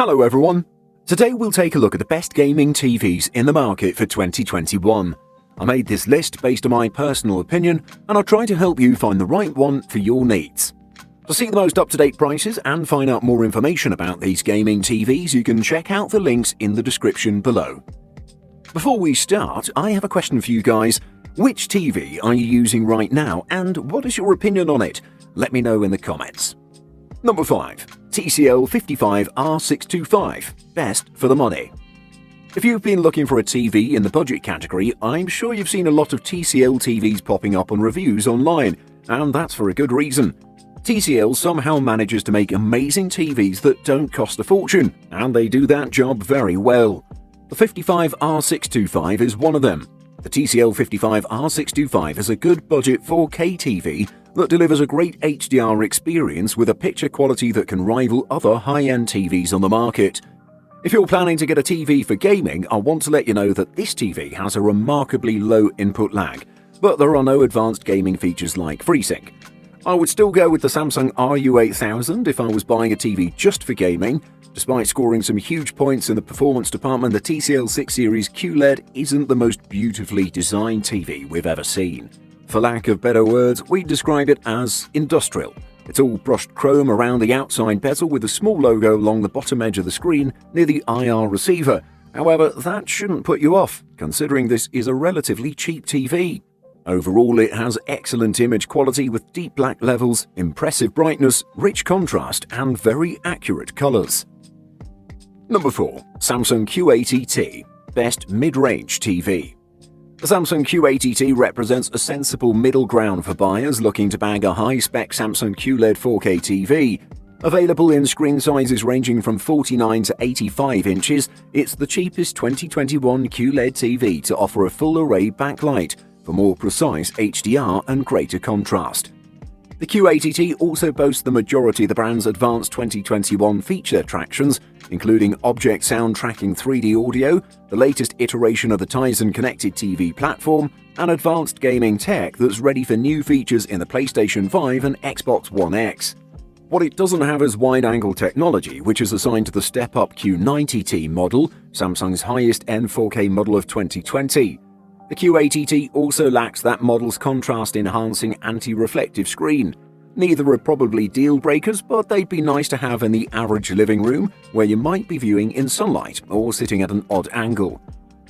Hello everyone! Today we'll take a look at the best gaming TVs in the market for 2021. I made this list based on my personal opinion, and I'll try to help you find the right one for your needs. To see the most up-to-date prices and find out more information about these gaming TVs, you can check out the links in the description below. Before we start, I have a question for you guys. Which TV are you using right now, and what is your opinion on it? Let me know in the comments. Number 5. TCL 55R625, best for the money. If you've been looking for a TV in the budget category, I'm sure you've seen a lot of TCL TVs popping up on reviews online, and that's for a good reason. TCL somehow manages to make amazing TVs that don't cost a fortune, and they do that job very well. The 55R625 is one of them. The TCL 55R625 is a good budget 4K TV that delivers a great HDR experience with a picture quality that can rival other high-end TVs on the market. If you're planning to get a TV for gaming, I want to let you know that this TV has a remarkably low input lag, but there are no advanced gaming features like FreeSync. I would still go with the Samsung RU8000 if I was buying a TV just for gaming. Despite scoring some huge points in the performance department, the TCL 6 Series QLED isn't the most beautifully designed TV we've ever seen. For lack of better words, we'd describe it as industrial. It's all brushed chrome around the outside bezel with a small logo along the bottom edge of the screen near the IR receiver. However, that shouldn't put you off, considering this is a relatively cheap TV. Overall, it has excellent image quality with deep black levels, impressive brightness, rich contrast, and very accurate colors. Number 4. Samsung Q80T, best mid-range TV. The Samsung Q80T represents a sensible middle ground for buyers looking to bag a high-spec Samsung QLED 4K TV. Available in screen sizes ranging from 49 to 85 inches, it's the cheapest 2021 QLED TV to offer a full-array backlight for more precise HDR and greater contrast. The Q80T also boasts the majority of the brand's advanced 2021 feature attractions, including Object Sound Tracking 3D audio, the latest iteration of the Tizen connected TV platform, and advanced gaming tech that's ready for new features in the PlayStation 5 and Xbox One X. What it doesn't have is wide-angle technology, which is assigned to the step-up Q90T model, Samsung's highest-end 4K model of 2020. The Q80T also lacks that model's contrast-enhancing anti-reflective screen. Neither are probably deal-breakers, but they'd be nice to have in the average living room, where you might be viewing in sunlight or sitting at an odd angle.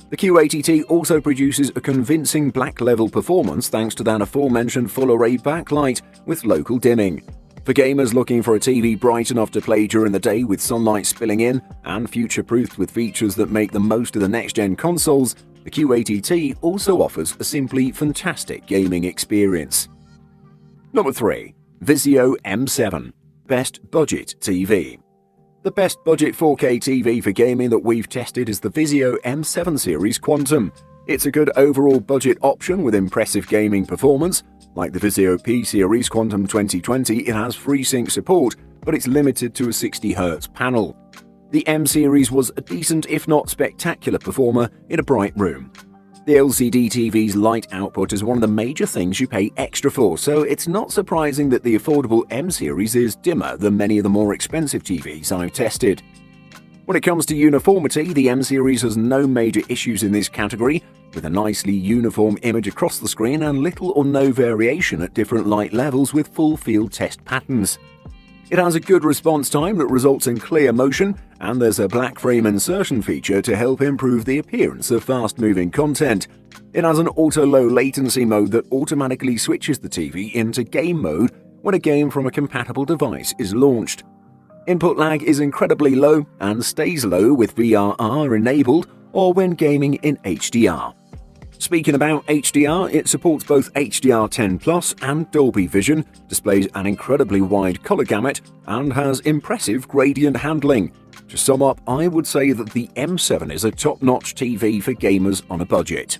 The Q80T also produces a convincing black-level performance thanks to that aforementioned full-array backlight with local dimming. For gamers looking for a TV bright enough to play during the day with sunlight spilling in and future-proofed with features that make the most of the next-gen consoles, the Q80T also offers a simply fantastic gaming experience. Number 3. VIZIO M7, best budget TV. The best budget 4K TV for gaming that we've tested is the VIZIO M7 Series Quantum. It's a good overall budget option with impressive gaming performance. Like the VIZIO P Series Quantum 2020, it has FreeSync support, but it's limited to a 60Hz panel. The M Series was a decent if not spectacular performer in a bright room. The LCD TV's light output is one of the major things you pay extra for, so it's not surprising that the affordable M Series is dimmer than many of the more expensive TVs I've tested. When it comes to uniformity, the M Series has no major issues in this category, with a nicely uniform image across the screen and little or no variation at different light levels with full field test patterns. It has a good response time that results in clear motion, and there's a black frame insertion feature to help improve the appearance of fast-moving content. It has an auto-low latency mode that automatically switches the TV into game mode when a game from a compatible device is launched. Input lag is incredibly low and stays low with VRR enabled or when gaming in HDR. Speaking about HDR, it supports both HDR10+ and Dolby Vision, displays an incredibly wide color gamut, and has impressive gradient handling. To sum up, I would say that the M7 is a top-notch TV for gamers on a budget.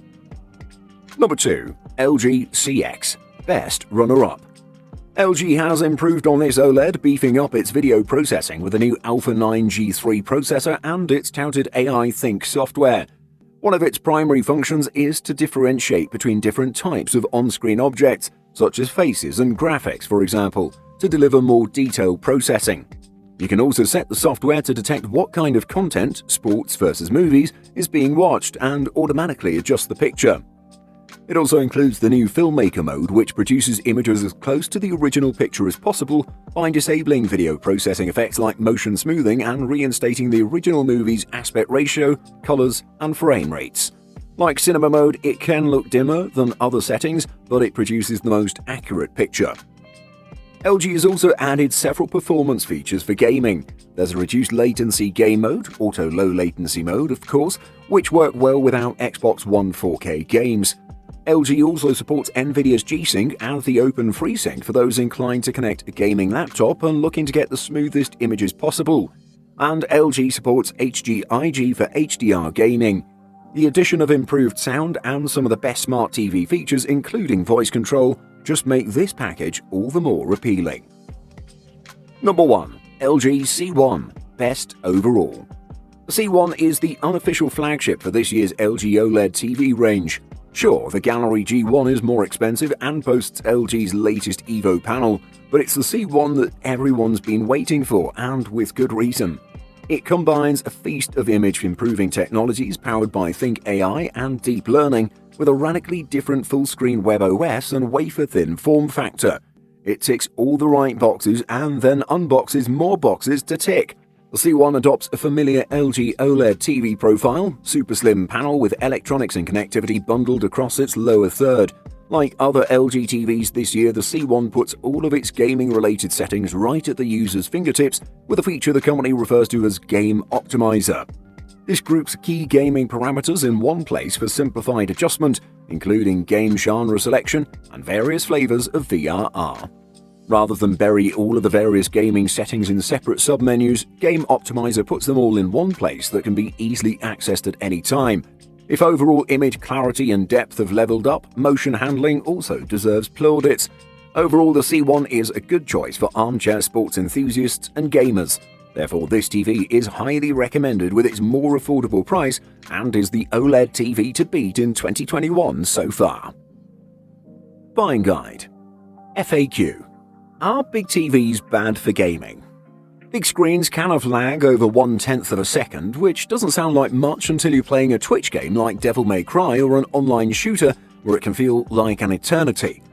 Number 2. LG CX, best runner-up. LG has improved on this OLED, beefing up its video processing with a new Alpha 9 G3 processor and its touted AI Think software. One of its primary functions is to differentiate between different types of on-screen objects, such as faces and graphics, for example, to deliver more detailed processing. You can also set the software to detect what kind of content, sports versus movies, is being watched and automatically adjust the picture. It also includes the new Filmmaker mode, which produces images as close to the original picture as possible by disabling video processing effects like motion smoothing and reinstating the original movie's aspect ratio, colors, and frame rates. Like Cinema mode, it can look dimmer than other settings, but it produces the most accurate picture. LG has also added several performance features for gaming. There's a reduced latency game mode, auto low latency mode of course, which work well with our Xbox One 4K games. LG also supports Nvidia's G-Sync and the Open FreeSync for those inclined to connect a gaming laptop and looking to get the smoothest images possible. And LG supports HGIG for HDR gaming. The addition of improved sound and some of the best smart TV features, including voice control, just make this package all the more appealing. Number 1. LG C1 Best Overall. The C1 is the unofficial flagship for this year's LG OLED TV range. Sure, the Gallery G1 is more expensive and boasts LG's latest Evo panel, but it's the C1 that everyone's been waiting for, and with good reason. It combines a feast of image-improving technologies powered by Think AI and deep learning, with a radically different full-screen WebOS and wafer-thin form factor. It ticks all the right boxes and then unboxes more boxes to tick. The C1 adopts a familiar LG OLED TV profile, super slim panel with electronics and connectivity bundled across its lower third. Like other LG TVs this year, the C1 puts all of its gaming-related settings right at the user's fingertips with a feature the company refers to as Game Optimizer. This groups key gaming parameters in one place for simplified adjustment, including game genre selection and various flavors of VRR. Rather than bury all of the various gaming settings in separate submenus, Game Optimizer puts them all in one place that can be easily accessed at any time. If overall image clarity and depth have leveled up, motion handling also deserves plaudits. Overall, the C1 is a good choice for armchair sports enthusiasts and gamers. Therefore, this TV is highly recommended with its more affordable price and is the OLED TV to beat in 2021 so far. Buying Guide. FAQ. Are big TVs bad for gaming? Big screens can have lag over 1/10 of a second, which doesn't sound like much until you're playing a Twitch game like Devil May Cry or an online shooter where it can feel like an eternity.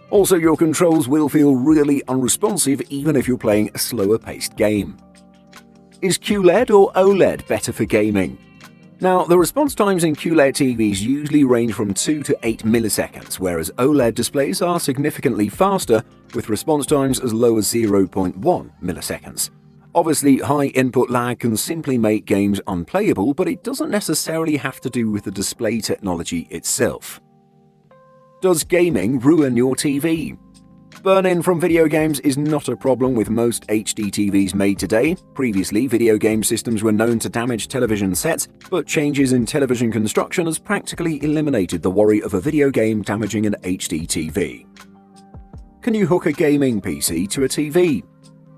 Also, your controls will feel really unresponsive even if you're playing a slower-paced game. Is QLED or OLED better for gaming? Now, the response times in QLED TVs usually range from 2 to 8 milliseconds, whereas OLED displays are significantly faster, with response times as low as 0.1 milliseconds. Obviously, high input lag can simply make games unplayable, but it doesn't necessarily have to do with the display technology itself. Does gaming ruin your TV? Burn-in from video games is not a problem with most HD TVs made today. Previously, video game systems were known to damage television sets, but changes in television construction has practically eliminated the worry of a video game damaging an HD TV. Can you hook a gaming PC to a TV?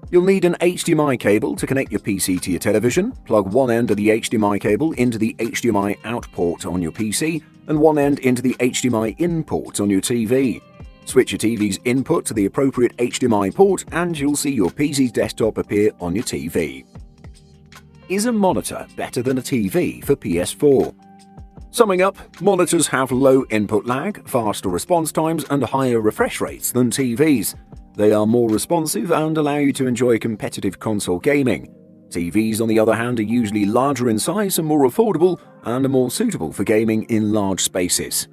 You'll need an HDMI cable to connect your PC to your television, plug one end of the HDMI cable into the HDMI out port on your PC, and one end into the HDMI in port on your TV. Switch your TV's input to the appropriate HDMI port and you'll see your PC's desktop appear on your TV. Is a monitor better than a TV for PS4? Summing up, monitors have low input lag, faster response times, and higher refresh rates than TVs. They are more responsive and allow you to enjoy competitive console gaming. TVs, on the other hand, are usually larger in size and more affordable, and are more suitable for gaming in large spaces.